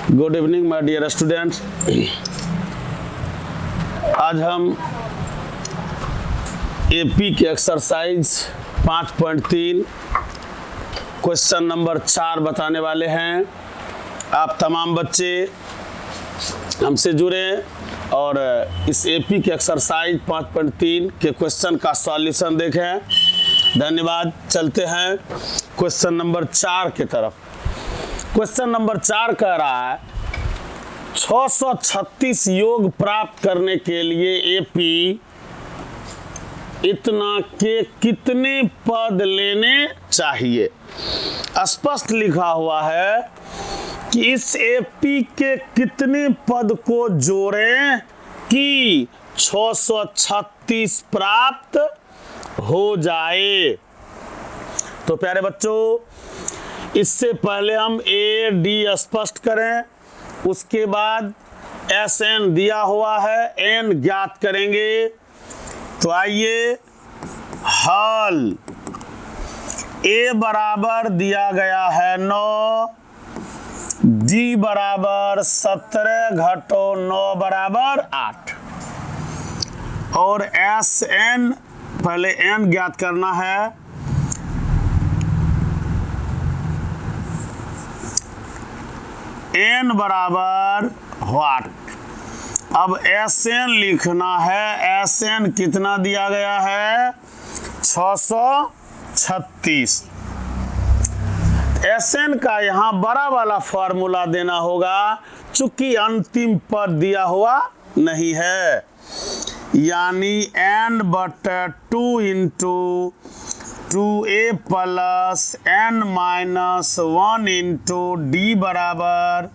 Good evening my dear students. आज हम AP के एक्सरसाइज 5.3 क्वेश्चन नंबर 4 बताने वाले हैं। आप तमाम बच्चे हमसे जुड़े और इस एपी के एक्सरसाइज 5.3 के क्वेश्चन का सॉल्यूशन देखें। धन्यवाद। चलते हैं क्वेश्चन नंबर 4 की तरफ। क्वेश्चन नंबर 4 कह रहा है 636 योग प्राप्त करने के लिए एपी इतना के कितने पद लेने चाहिए। स्पष्ट लिखा हुआ है कि इस एपी के कितने पद को जोड़ें कि 636 प्राप्त हो जाए। तो प्यारे बच्चों, इससे पहले हम ए डी स्पष्ट करें, उसके बाद एस एन दिया हुआ है, एन ज्ञात करेंगे। तो आइए हल ए बराबर दिया गया है 9, डी बराबर 17 घटो 9 बराबर 8 और एस एन पहले एन ज्ञात करना है। एन बराबर व्हाट। अब एस एन लिखना है। एस एन कितना दिया गया है 636। एस एन का यहाँ बड़ा वाला फॉर्मूला देना होगा, चूंकि अंतिम पद दिया हुआ नहीं है, यानी एन बटा 2 into 2a plus n minus 1 into D बराबर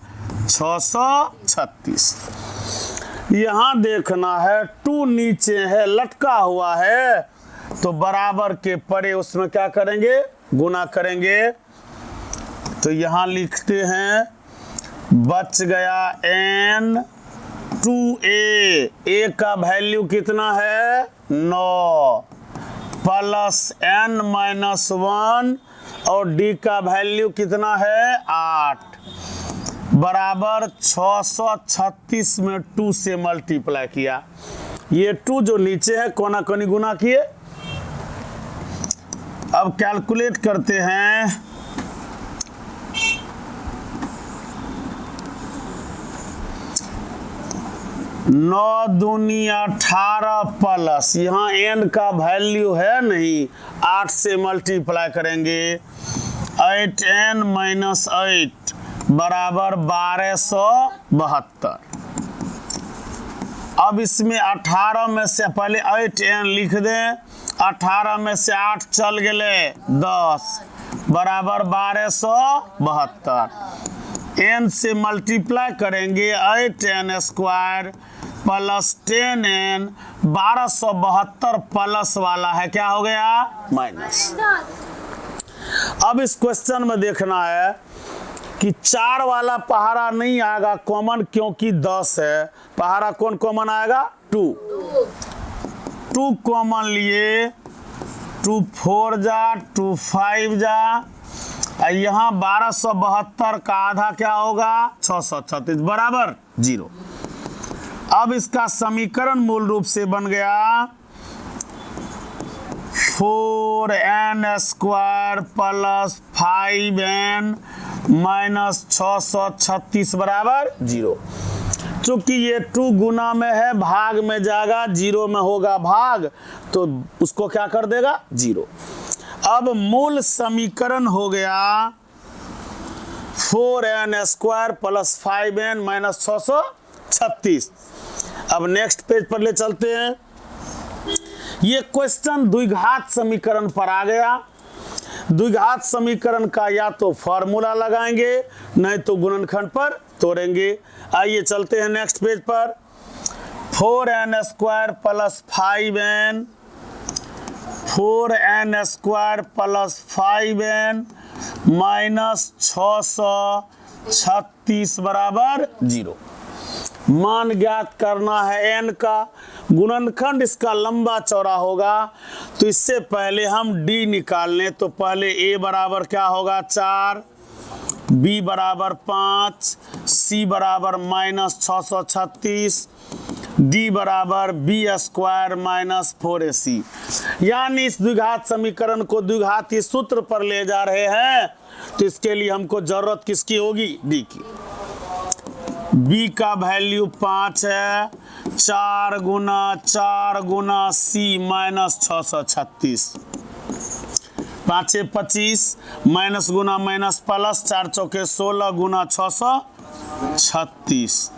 636। यहाँ देखना है 2 नीचे है, लटका हुआ है, तो बराबर के परे उसमें क्या करेंगे, गुना करेंगे। तो यहाँ लिखते हैं बच गया n 2a, a का वैल्यू कितना है 9 प्लस n माइनस 1 और d का वैल्यू कितना है 8 बराबर 636 में 2 से मल्टीप्लाई किया। ये 2 जो नीचे है कोना कोनी गुना किए। अब कैलकुलेट करते हैं। नौ दूनी 18 प्लस यहाँ n का वैल्यू है नहीं, 8 से मल्टीप्लाई करेंगे। 8n माइनस 8 बराबर 1272। अब इसमें 18 में से पहले 8n लिख दें, 18 में से 8 चल गए 10 बराबर 1272। n से मल्टीप्लाई करेंगे 8n square plus 10n 1272 plus वाला है क्या हो गया माइनस। अब इस क्वेश्चन में देखना है कि 4 वाला पहाड़ा नहीं आएगा कॉमन, क्योंकि 10 है। पहाड़ा कौन कॉमन आएगा 2 कॉमन लिए, 2 4 जा 2 5 जा, यहाँ 1272 का आधा क्या होगा 636 बराबर 0। अब इसका समीकरण मूल रूप से बन गया 4n square plus 5n minus 636 बराबर 0। चूंकि ये 2 गुना में है, भाग में जाएगा, 0 में होगा भाग, तो उसको क्या कर देगा 0। अब मूल समीकरण हो गया 4n square plus 5n minus 636। अब नेक्स्ट पेज पर ले चलते हैं। ये क्वेश्चन द्विघात समीकरण पर आ गया। द्विघात समीकरण का या तो फॉर्मूला लगाएंगे, नहीं तो गुणनखंड पर तोड़ेंगे। आइए चलते हैं नेक्स्ट पेज पर। 4n square plus 5n, 4n square plus 5n minus 636 बराबर 0। मान ज्ञात करना है n का। गुणनखंड इसका लंबा चौड़ा होगा, तो इससे पहले हम d निकाल लें। तो पहले a बराबर क्या होगा 4 बी बराबर 5, सी बराबर -636, डी बराबर बी स्क्वायर -4ac। यानी इस द्विघात समीकरण को द्विघाती सूत्र पर ले जा रहे हैं, तो इसके लिए हमको जरूरत किसकी होगी? डी की। बी का वैल्यू 5 है, 4 गुना सी -636, 5 25 माइनस गुना माइनस प्लस, 4 चौके 16 गुना 636।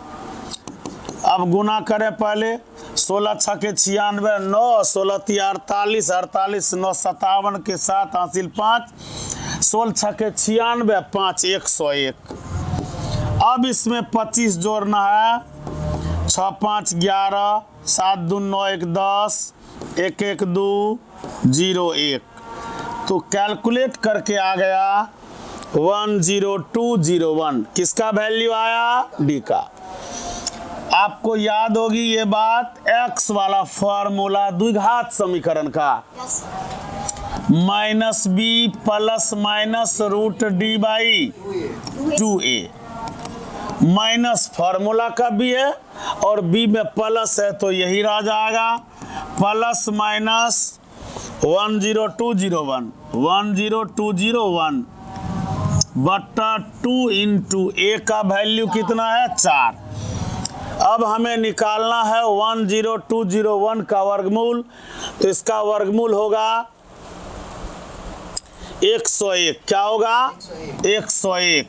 अब गुना करें पहले, 16 छके 96, 9 16 48, 48 9 57 के साथ हासिल 5, 16 छके 96, 5 101। अब इसमें 25 जोड़ना है, 6 5 11, 7 2 9 1 10, 1 1 2 0 1। तो कैलकुलेट करके आ गया 10201। किसका वैल्यू आया? डी का। आपको याद होगी ये बात, x वाला फॉर्मूला द्विघात समीकरण का, -b plus minus √d/2a, minus formula का भी है और b में प्लस है तो यही रह जाएगा, प्लस माइनस 10201 बट्टा 2 इंटू a का वैल्यू कितना है? 4। अब हमें निकालना है 10201 का वर्गमूल, तो इसका वर्गमूल होगा 101। क्या होगा? 101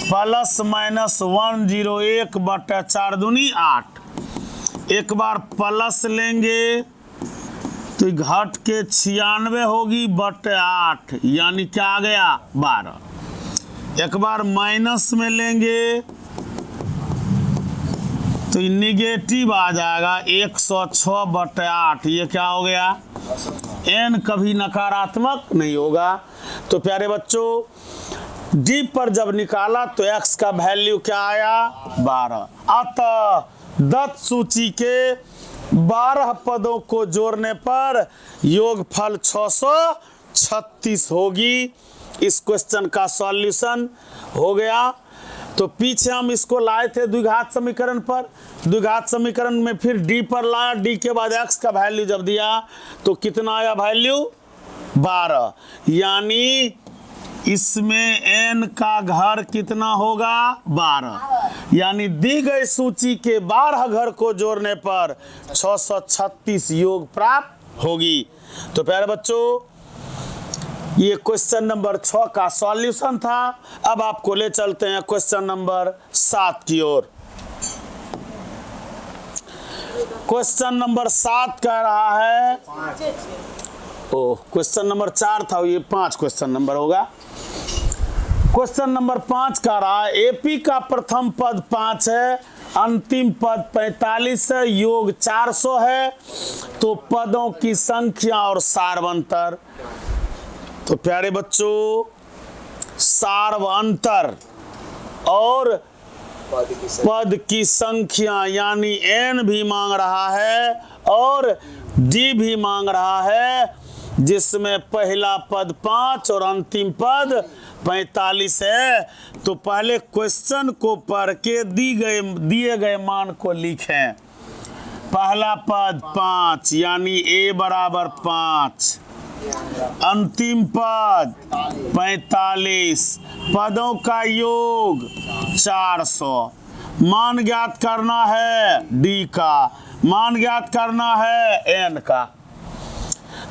प्लस माइनस 101 बट्टा 4 दूनी 8। एक बार प्लस लेंगे तो घट के 96 होगी बट्टे 8, यानी क्या आ गया? 12। एक बार माइनस में लेंगे तो निगेटिव आ जाएगा 106 बट्टे 8। ये क्या हो गया? n कभी नकारात्मक नहीं होगा। तो प्यारे बच्चों, d पर जब निकाला तो x का वैल्यू क्या आया? 12। अतः दत्त सूची के 12 पदों को जोड़ने पर योगफल 636 होगी। इस क्वेश्चन का सॉल्यूशन हो गया। तो पीछे हम इसको लाए थे द्विघात समीकरण पर, द्विघात समीकरण में फिर डी पर लाया, डी के बाद एक्स का वैल्यू जब दिया तो कितना आया वैल्यू? 12। यानी इसमें n का घर कितना होगा? 12। यानी दी गई सूची के 12 घर को जोड़ने पर 636 योग प्राप्त होगी। तो प्यारे बच्चों, ये क्वेश्चन नंबर 6 का सॉल्यूशन था। अब आपको ले चलते हैं क्वेश्चन नंबर 7 की ओर। क्वेश्चन नंबर 7 कह रहा है, क्वेश्चन नंबर 4 था, ये 5 क्वेश्चन नंबर होगा। क्वेश्चन नंबर 5 कह रहा है, एपी का प्रथम पद 5 है, अंतिम पद 45 है, योग 400 है, तो पदों की संख्या और सार्वंतर। तो प्यारे बच्चों, सार्वंतर और पद की संख्या यानी n भी मांग रहा है और d भी मांग रहा है, जिसमें पहला पद 5 और अंतिम पद 45 है। तो पहले क्वेश्चन को पढ़ के दिए गए मान को लिखें। पहला पद 5 यानी a बराबर 5, अंतिम पद 45, पदों का योग 400। मान ज्ञात करना है d का, मान ज्ञात करना है n का।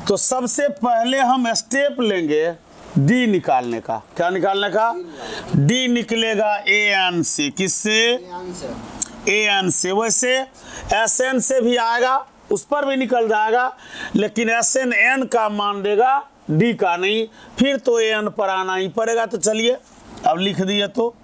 तो सबसे पहले हम स्टेप लेंगे d निकालने का। क्या निकालने का? d निकलेगा an से। किससे? an से। वैसे sn से भी आएगा, उस पर भी निकल जाएगा, लेकिन sn n का मान देगा, d का नहीं। फिर तो an पर आना ही पड़ेगा। तो चलिए अब लिख दिए, तो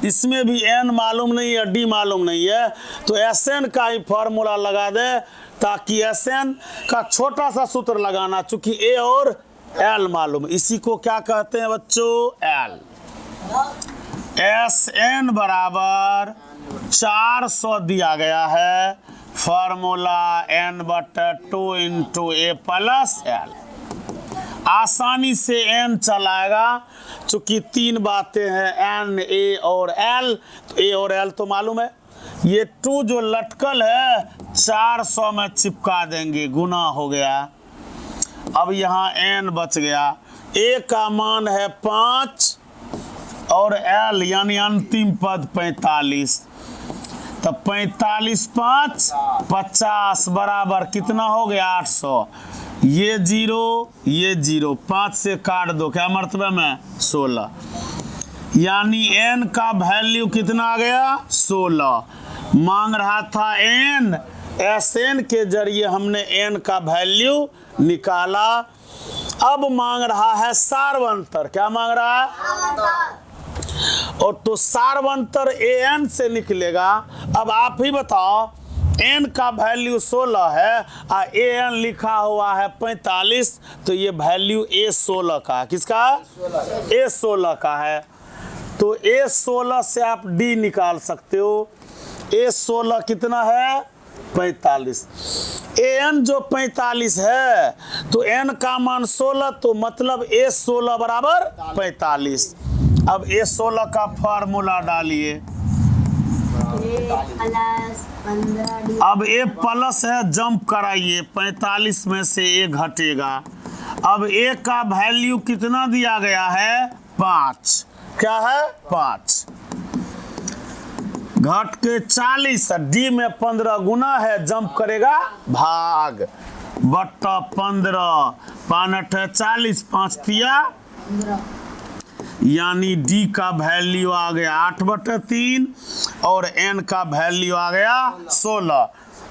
इसमें भी n मालूम नहीं है, d मालूम नहीं है, तो sn का ही फॉर्मूला लगा दे, ताकि sn का छोटा सा सूत्र लगाना, चूंकि a और l मालूम। इसी को क्या कहते हैं बच्चों? l। sn बराबर 400 दिया गया है, फॉर्मूला n/2 × a + l। आसानी से n चलाएगा, चूंकि 3 बातें हैं n, a और l। तो a और l तो मालूम है। ये 2 जो लटकल है 400 में चिपका देंगे, गुना हो गया। अब यहाँ n बच गया, a का मान है 5 और l यानी अंतिम पद 45। तो 45 5 50 बराबर कितना हो गया 800। ये 0 5 से काट दो, क्या मर्तबे में 16, यानी n का वैल्यू कितना आ गया 16। मांग रहा था n, Sn के जरिए हमने n का वैल्यू निकाला। अब मांग रहा है सार्वंतर, क्या मांग रहा है, और तो सार्वंतर an से निकलेगा। अब आप ही बताओ, n का वैल्यू 16 है और an लिखा हुआ है 45, तो ये वैल्यू a16 का, किसका a16 का है। तो a16 से आप d निकाल सकते हो। a16 कितना है 45, an जो 45 है तो n का मान 16, तो मतलब a16 बराबर 45। अब a16 का फार्मूला डालिए। अब a प्लस है, जंप कराइए, 45 में से a घटेगा। अब a का वैल्यू कितना दिया गया है 5, क्या है 5, घट के 40, d में 15 गुना है, जंप करेगा भाग, बट्टा 15, 5 है 40, 5 तिया, यानी d का वैल्यू आ गया 8/3 और n का वैल्यू आ गया 16।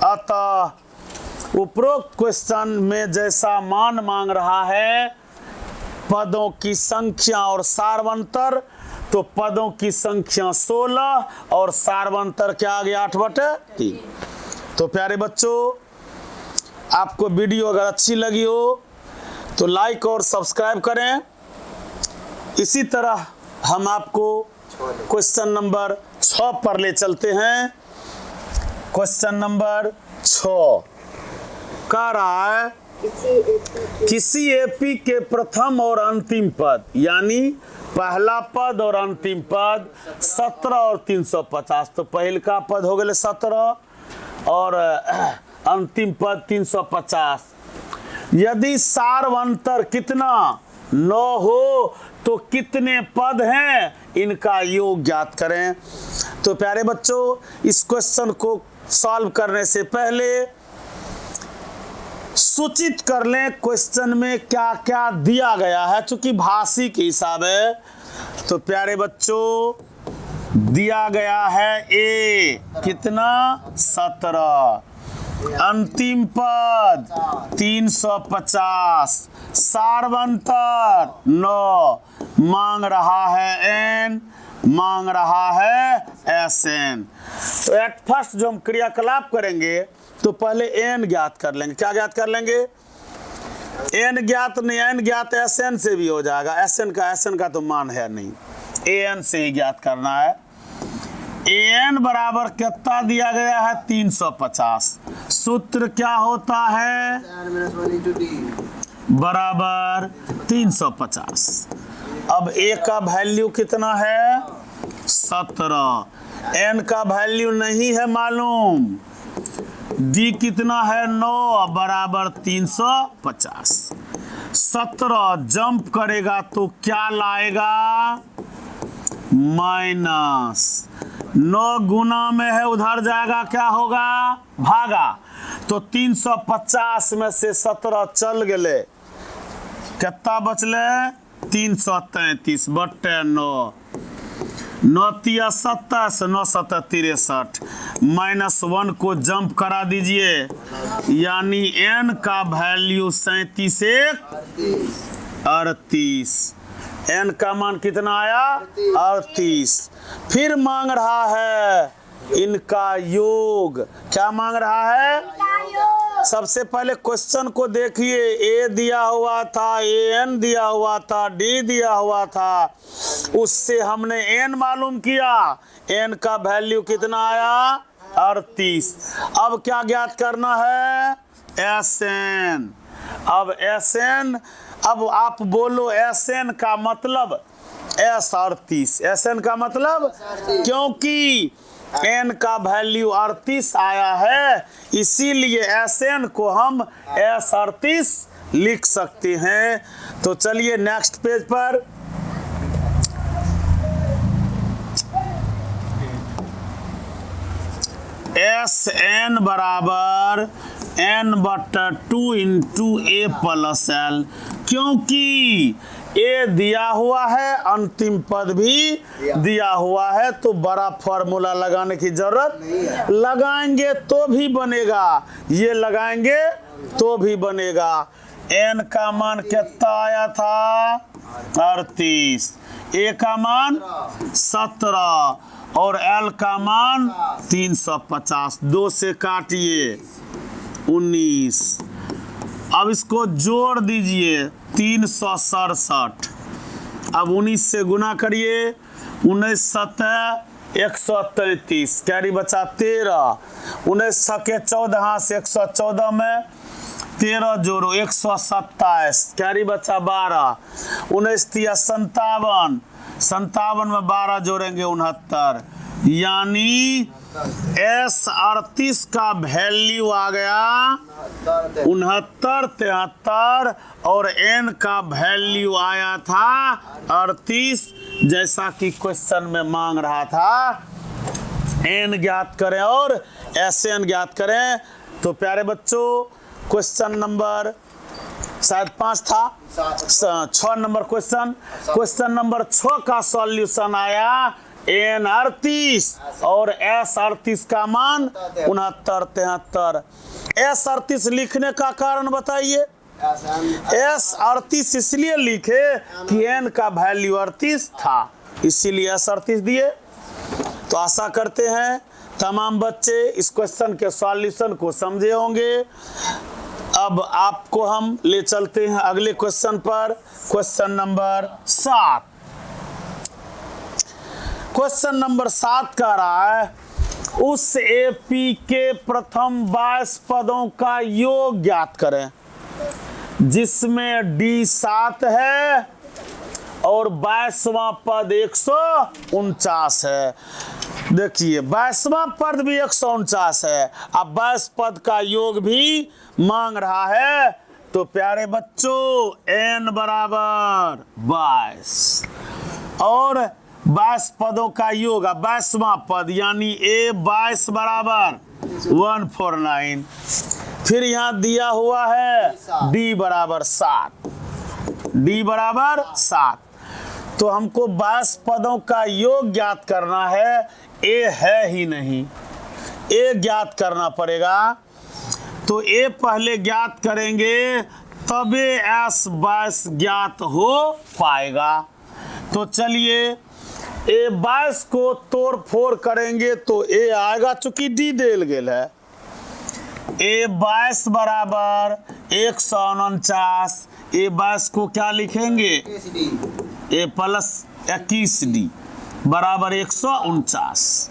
अतः उपरोक्त क्वेश्चन में जैसा मान मांग रहा है पदों की संख्या और सार्वंतर, तो पदों की संख्या 16 और सार्वंतर क्या आ गया 8/3। तो प्यारे बच्चों, आपको वीडियो अगर अच्छी लगी हो तो लाइक और सब्सक्राइब करें। इसी तरह हम आपको क्वेश्चन नंबर 6 पर ले चलते हैं। क्वेश्चन नंबर 6 कह रहा है, किसी एपी के प्रथम और अंतिम पद, यानी पहला पद और अंतिम पद 17 और 350। तो पहल का पद हो गए 17 और अंतिम पद 350। यदि सार्वंतर कितना 9 हो तो कितने पद हैं, इनका योग ज्ञात करें। तो प्यारे बच्चों, इस क्वेश्चन को सॉल्व करने से पहले सूचित कर लें क्वेश्चन में क्या क्या दिया गया है, चूंकि भाषी के हिसाब है। तो प्यारे बच्चों, दिया गया है a कितना 17, अंतिम पद 350, सार्वंतर 9, मांग रहा है n, मांग रहा है Sn। तो एट फर्स्ट जो हम क्रियाकलाप करेंगे तो पहले n ज्ञात कर लेंगे। क्या ज्ञात कर लेंगे, n ज्ञात नहीं, n ज्ञात Sn से भी हो जाएगा। Sn का तो मान है नहीं, an से ही ज्ञात करना है। an बराबर कितना दिया गया है 350। सूत्र क्या होता है बराबर 350। अब a का वैल्यू कितना है 17, n का वैल्यू नहीं है मालूम, d कितना है 9 बराबर 350। 17 जंप करेगा तो क्या लाएगा माइनस, 9 गुना में है उधर जाएगा, क्या होगा भागा। तो 350 में से 17 चल गए, कितना बचले 333 बट्टे 9, 9 तिया 27, 9 7 63, -1 को जंप करा दीजिए, यानी n का वैल्यू 37 38। n का मान कितना आया 38। फिर मांग रहा है इनका योग। क्या मांग रहा है, सबसे पहले क्वेश्चन को देखिए, a दिया हुआ था, an दिया हुआ था, d दिया हुआ था, उससे हमने n मालूम किया, n का वैल्यू कितना आया 38। अब क्या ज्ञात करना है Sn। अब Sn अब आप बोलो SN का मतलब S38, SN का मतलब, क्योंकि n का वैल्यू 38 आया है, इसीलिए SN को हम S38 लिख सकते हैं। तो चलिए नेक्स्ट पेज पर। SN बराबर n/2 into A plus L, क्योंकि A दिया हुआ है, अंतिम पद भी दिया हुआ है, तो बड़ा फॉर्मूला लगाने की जरूरत लगाएंगे तो भी बनेगा, ये लगाएंगे तो भी बनेगा। n का मान कितना आया था 38, A का मान 17 और L का मान 350, 2 से काटिए 19। अब इसको जोड़ दीजिए 367, अब 19 से गुना करिए, 19 7 133, कैरी बचा 13, 19 छके 14, हाँ से 114 में 13 जोड़ो 127, कैरी बचा 12, 19 3 57, 57 में 12 जोड़ेंगे 69, यानी S38 का वैल्यू आ गया 69 73 और n का वैल्यू आया था 38, जैसा कि क्वेश्चन में मांग रहा था। n ज्ञात करें और SN ज्ञात करें। तो प्यारे बच्चों, क्वेश्चन नंबर शायद 5 था, 6 नंबर क्वेश्चन नंबर 6 का सॉल्यूशन आया N38 और S38 का मान 69 73। S38 लिखने का कारण बताइए। S38 इसलिए लिखे कि n का वैल्यू 38 था, इसीलिए S38 दिए। तो आशा करते हैं तमाम बच्चे इस क्वेश्चन के सॉल्यूशन को समझे होंगे। अब आपको हम ले चलते हैं अगले क्वेश्चन पर, क्वेश्चन नंबर 7। क्वेश्चन नंबर 7 कह रहा है उस AP के प्रथम 22 पदों का योग ज्ञात करें, जिसमें D 7 है और 22वां पद 149 है। देखिए 22वां पद भी 149 है, अब 22 पद का योग भी मांग रहा है। तो प्यारे बच्चों n बराबर 22 और 22 पदों का योग, 22वां पद यानी A 22 बराबर 149, फिर यहाँ दिया हुआ है D बराबर 7, D बराबर 7। तो हमको 22 पदों का योग ज्ञात करना है, A है ही नहीं, A ज्ञात करना पड़ेगा। तो A पहले ज्ञात करेंगे तबे S22 ज्ञात हो पाएगा। तो चलिए A 22 को तोड़ फोड़ करेंगे तो A आएगा, चूंकि D देल गेल है। A 22 बराबर 149, A 22 को क्या लिखेंगे A प्लस 21D बराबर 149।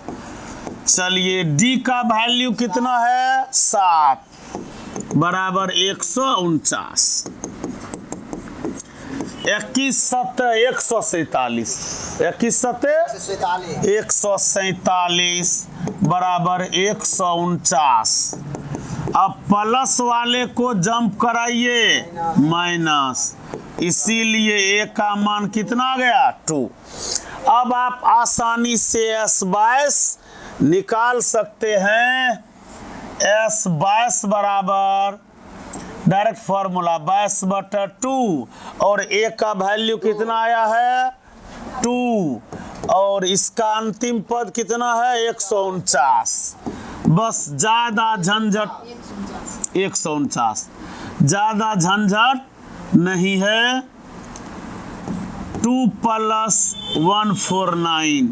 चलिए D का वैल्यू कितना है 7 बराबर 149, 21 7 147, 21 7 147 बराबर 149। अब प्लस वाले को जंप कराइए माइनस, इसीलिए A का मान कितना आ गया 2। अब आप आसानी से S22 निकाल सकते हैं। S22 बराबर डायरेक्ट फॉर्मूला 22/2 और A का वैल्यू कितना आया है 2 और इसका अंतिम पद कितना है 149। बस ज्यादा झंझट 149 ज्यादा झंझट नहीं है। 2 प्लस 149,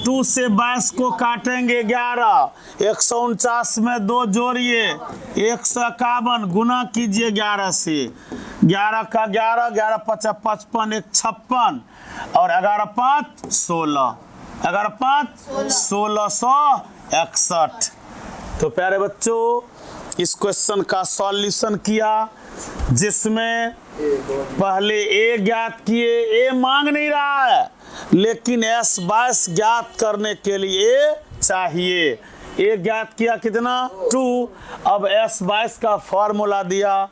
2 से 22 को काटेंगे 11, 149 में 2 जोड़िए 151, गुना कीजिए 11 से, 11 का 11, 11 5 55, 1 56 और 11 5 16, 11 5 1661। तो प्यारे बच्चों इस क्वेश्चन का सॉल्यूशन किया, जिसमें पहले ए ज्ञात किए, ए मांग नहीं रहा है, लेकिन S22 ज्ञात करने के लिए चाहिए। ए ज्ञात किया कितना 2, अब S22 का फॉर्मूला दिया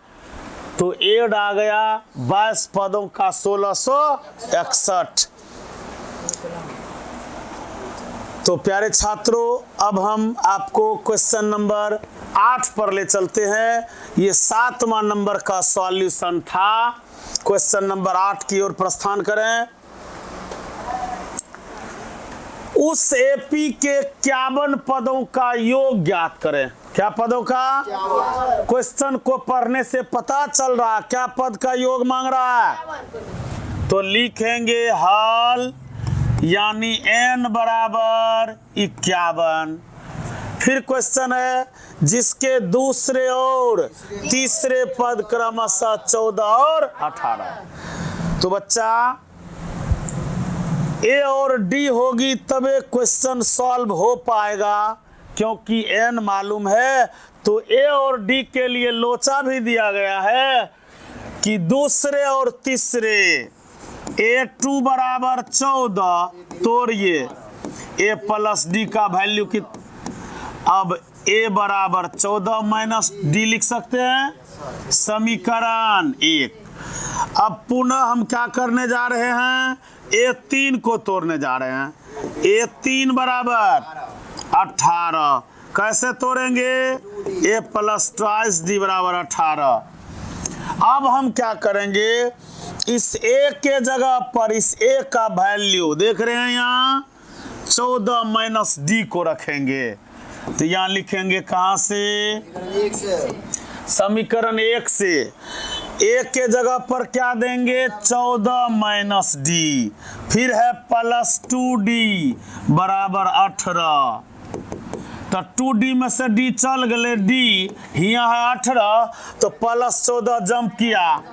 तो एड आ गया 22 पदों का 1661। तो प्यारे छात्रों, अब हम आपको क्वेश्चन नंबर 8 पर ले चलते हैं। ये 7वां नंबर का सॉल्यूशन था। क्वेश्चन नंबर 8 की ओर प्रस्थान करें। उस एपी के 51 पदों का योग ज्ञात करें। क्या पदों का? क्वेश्चन को पढ़ने से पता चल रहा क्या पद का योग मांग रहा है। तो लिखेंगे हल यानी n बराबर 51। फिर क्वेश्चन है जिसके दूसरे और तीसरे पद क्रमशः 14 और 18। तो बच्चा ए और डी होगी तबे क्वेश्चन सॉल्व हो पाएगा, क्योंकि n मालूम है। तो ए और डी के लिए लोचा भी दिया गया है कि दूसरे और तीसरे A2 बराबर 14, तोड़िए A प्लस डी का वैल्यू कित, अब A बराबर 14 माइनस डी लिख सकते हैं, समीकरण 1। अब पुनः हम क्या करने जा रहे हैं, A3 को तोड़ने जा रहे हैं। A3 बराबर 18, कैसे तोड़ेंगे, A प्लस ट्वाइस डी बराबर 18। अब हम क्या करेंगे, इस A के जगह पर इस A का वैल्यू देख रहे हैं यहाँ 14 माइनस डी को रखेंगे। तो यहाँ लिखेंगे कहाँ से, समीकरण 1 से। A के जगह पर क्या देंगे 14 माइनस डी, फिर है प्लस 2d बराबर 18। तो 2d में से d चल गए, d यहाँ है 18, तो प्लस 14 जंप किया,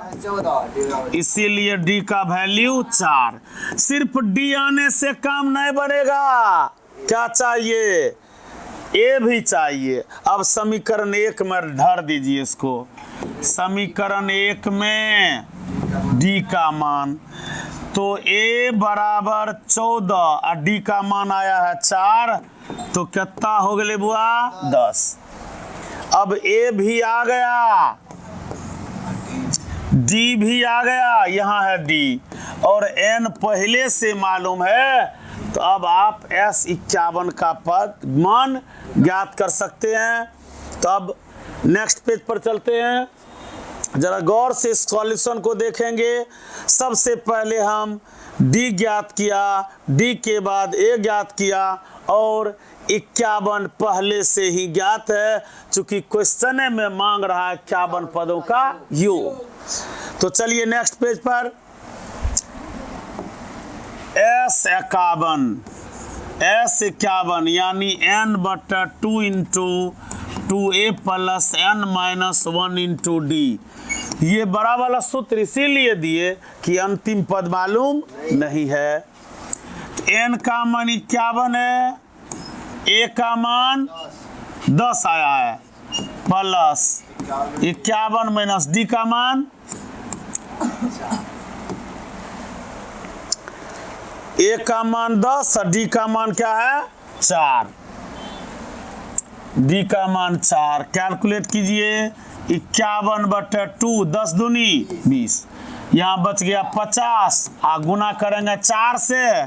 इसीलिए d का वैल्यू 4। सिर्फ d आने से काम नहीं बनेगा, क्या चाहिए, a भी चाहिए। अब समीकरण 1 में धर दीजिए इसको, समीकरण 1 में d का मान, तो a बराबर 14 और d का मान आया है 4, तो कितना हो गए बुआ 10। अब a भी आ गया, d भी आ गया, यहाँ है d और n पहले से मालूम है। तो अब आप S51 का पद मान ज्ञात कर सकते हैं। तो अब नेक्स्ट पेज पर चलते हैं, जरा गौर से इस सॉल्यूशन को देखेंगे। सबसे पहले हम d ज्ञात किया, d के बाद a ज्ञात किया और 51 पहले से ही ज्ञात है, चूंकि क्वेश्चन में मांग रहा है 51 पदों का योग। तो चलिए नेक्स्ट पेज पर, S51 यानी n/2 into 2a plus n minus 1 into D. ये बड़ा वाला सूत्र इसीलिए दिए कि अंतिम पद मालूम नहीं है। n का मान 51 है, a का मान 10 आया है, प्लस 51 माइनस डी का मान, a का मान 10 और d का मान क्या है 4, d का मान 4। कैलकुलेट कीजिए, 51/2, 10 दूनी 20, यहाँ बच गया 50, गुना करेंगे 4 से,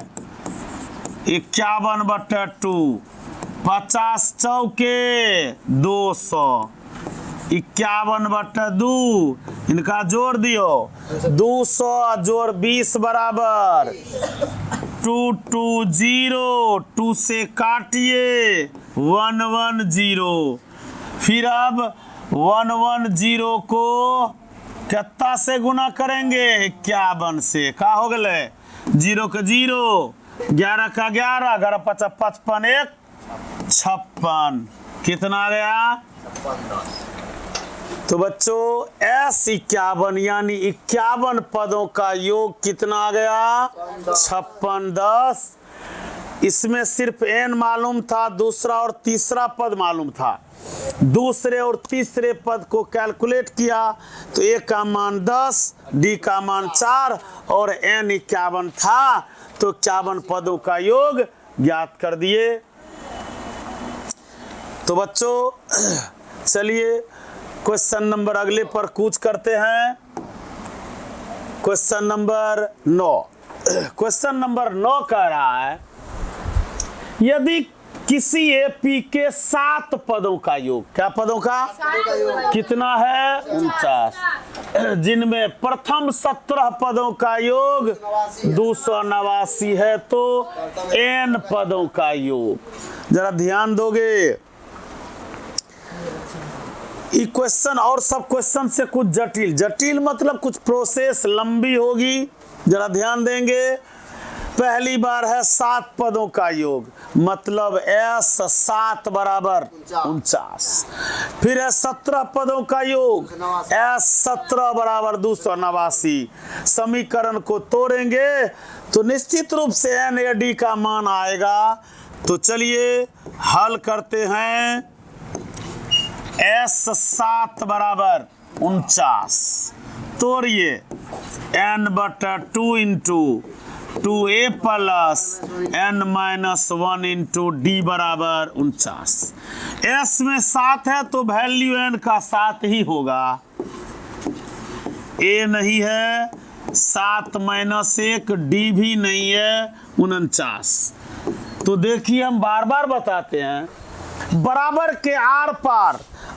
51/2, 50 चौके 200, 51/2, इनका जोड़ दियो, 200 जोड़ 20 बराबर 220, 2 से काटिए 110। फिर अब 110 को कितना से गुना करेंगे, 51 से, का हो गए 0 के 0, 11 का 11, 11 5 55, 1 56, कितना आ गया। तो बच्चों S51 यानी 51 पदों का योग कितना आ गया 56 10। इसमें सिर्फ n मालूम था, दूसरा और तीसरा पद मालूम था। दूसरे और तीसरे पद को कैलकुलेट किया तो ए का मान 10, डी का मान 4 और n 51 था, तो 51 पदों का योग ज्ञात कर दिए। तो बच्चों चलिए क्वेश्चन नंबर अगले पर कूच करते हैं। Question number 9। क्वेश्चन नंबर 9 कह रहा है यदि किसी एपी के 7 पदों का योग, क्या पदों का कितना है 49, जिनमें प्रथम 17 पदों का योग 289 है, तो n पदों का योग। जरा ध्यान दोगे ये क्वेश्चन और सब क्वेश्चन से कुछ जटिल, जटिल मतलब कुछ प्रोसेस लंबी होगी, जरा ध्यान देंगे। पहली बार है 7 पदों का योग, मतलब S 7 बराबर 49। फिर है 17 पदों का योग, S 17 बराबर 289। समीकरण को तोड़ेंगे तो निश्चित रूप से NAD का मान आएगा। तो चलिए हल करते हैं। S 7 बराबर 49 तोड़िए n/2 into 2a plus n-1 into D बराबर 49। S में 7 है तो वैल्यू n का 7 ही होगा। a नहीं है, 7 - 1, d भी नहीं है, 49। तो देखिए हम बार बार बताते हैं बराबर के आर पार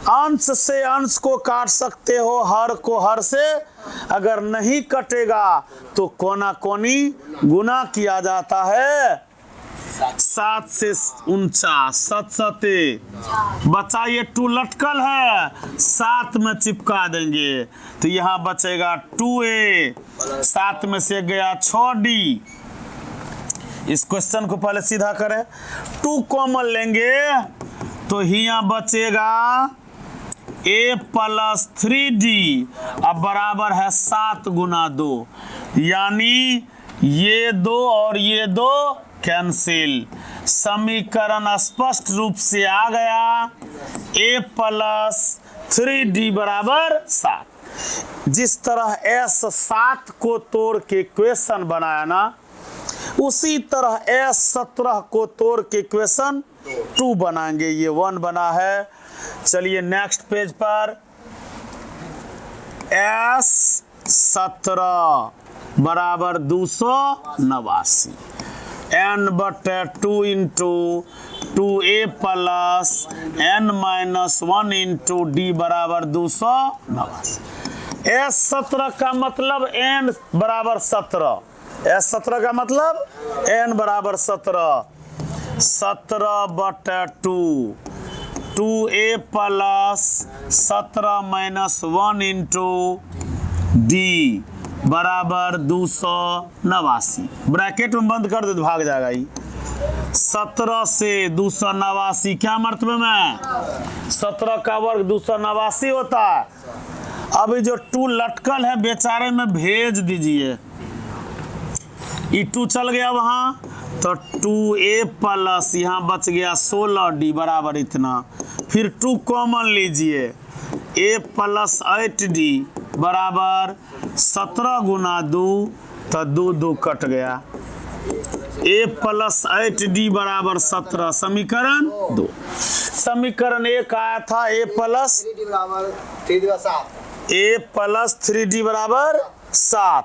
अंश से अंश को काट सकते हो, हर को हर से। अगर नहीं कटेगा तो कोना कोनी गुना किया जाता है। 7 से 49, 7 सते बचा, ये 2 लटकल है, 7 में चिपका देंगे तो यहाँ बचेगा 2a, 7 में से गया 6d। इस क्वेश्चन को पहले सीधा करें, 2 कॉमन लेंगे तो यहाँ बचेगा a प्लस 3d, अब बराबर है 7 गुना 2, यानी ये 2 और ये 2 कैंसिल। समीकरण स्पष्ट रूप से आ गया, a प्लस 3d बराबर 7। जिस तरह S 7 को तोड़ के क्वेश्चन बनाया ना, उसी तरह S 17 को तोड़ के क्वेश्चन 2 बनाएंगे। ये 1 बना है। चलिए नेक्स्ट पेज पर, S 17 बराबर 289, n/2 into 2a plus n-1 into d बराबर 289। S 17 का मतलब n बराबर 17, S 17 का मतलब n बराबर 17, 17/2, 2a प्लस 17 - 1 इंटू डी बराबर 289। ब्रैकेट में बंद कर दे तो भाग जाएगा ही। 17 से 289 क्या मर्तबे में 17 का वर्ग 289 होता है। अभी जो 2 लटकल है बेचारे में भेज दीजिए, ये 2 चल गया वहां, तो 2a प्लस यहाँ बच गया 16d बराबर इतना। फिर 2 कॉमन लीजिए, a प्लस 8d बराबर 17 गुना 2, तो 2 कट गया। a प्लस 8d बराबर 17, समीकरण 2। समीकरण 1 आया था a प्लस 3d बराबर 7,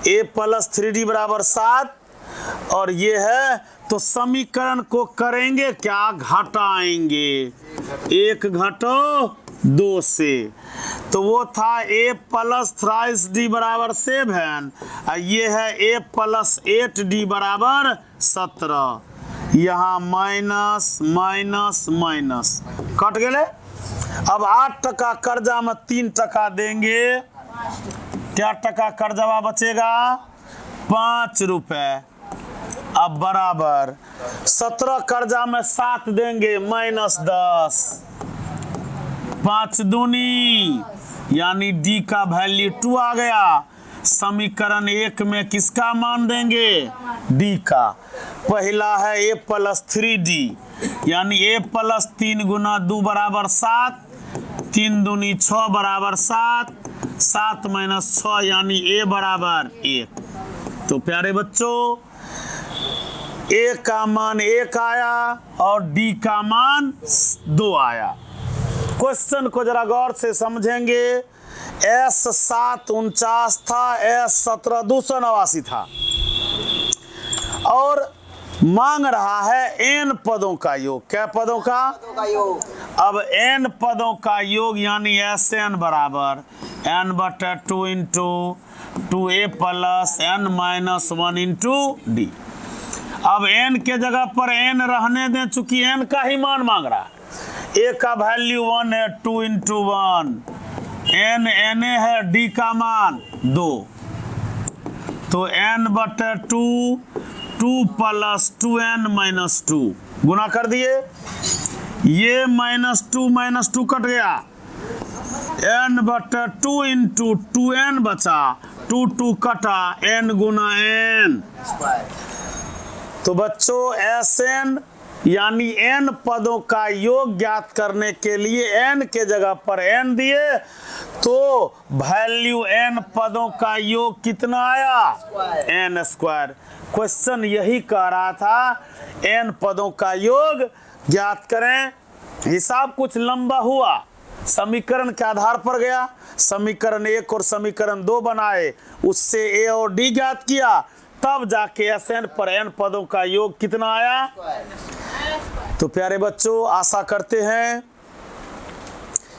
a प्लस 3d बराबर 7, और ये है तो समीकरण को करेंगे क्या, घटाएंगे। 1 घटो 2 से, तो वो था a प्लस 3d बराबर 7, ये है a प्लस 8d बराबर 17। यहाँ माइनस माइनस माइनस कट गए। अब 8 टका कर्जा में 3 टका देंगे, क्या टका कर्जवा बचेगा 5 रुपए। अब बराबर 17 कर्जा में 7 देंगे -10, 5 दूनी यानी डी का वैल्यू 2 आ गया। समीकरण 1 में किसका मान देंगे, डी का। पहला है a प्लस 3d, यानी a प्लस 3 गुना 2 बराबर 7, 3 दूनी 6 बराबर 7, 7 माइनस 6 यानी a बराबर 1। तो प्यारे बच्चों a का मान 1 आया और d का मान 2 आया। क्वेश्चन को जरा गौर से समझेंगे। S 7 49 था, S 17 289 था और मांग रहा है n पदों का योग। क्या पदों का योग? अब n पदों का योग यानी Sn बराबर n/2 into 2a plus n minus 1 into D. अब n के जगह पर n रहने दें, चूंकि n का ही मान मांग रहा है। a का वैल्यू 1 है, 2 इंटू 1 n है, d का मान 2, तो n/2 2 प्लस 2n माइनस 2 गुना कर दिए। ये -2 कट गया, n/2 इंटू 2n बचा, 2 कटा, n गुना n। तो बच्चों Sn यानी n पदों का योग ज्ञात करने के लिए n के जगह पर n दिए, तो वैल्यू n पदों का योग कितना आया? n square. क्वेश्चन यही कह रहा था n पदों का योग ज्ञात करें। हिसाब कुछ लंबा हुआ, समीकरण के आधार पर गया, समीकरण 1 और समीकरण 2 बनाए, उससे a और d ज्ञात किया, तब जाके Sn पर n पदों का योग कितना आया। तो प्यारे बच्चों आशा करते हैं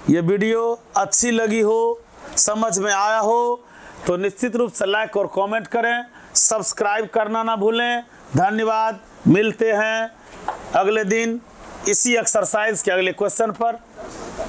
ये वीडियो अच्छी लगी हो, समझ में आया हो, तो निश्चित रूप से लाइक और कमेंट करें, सब्सक्राइब करना ना भूलें। धन्यवाद। मिलते हैं अगले दिन इसी एक्सरसाइज के अगले क्वेश्चन पर।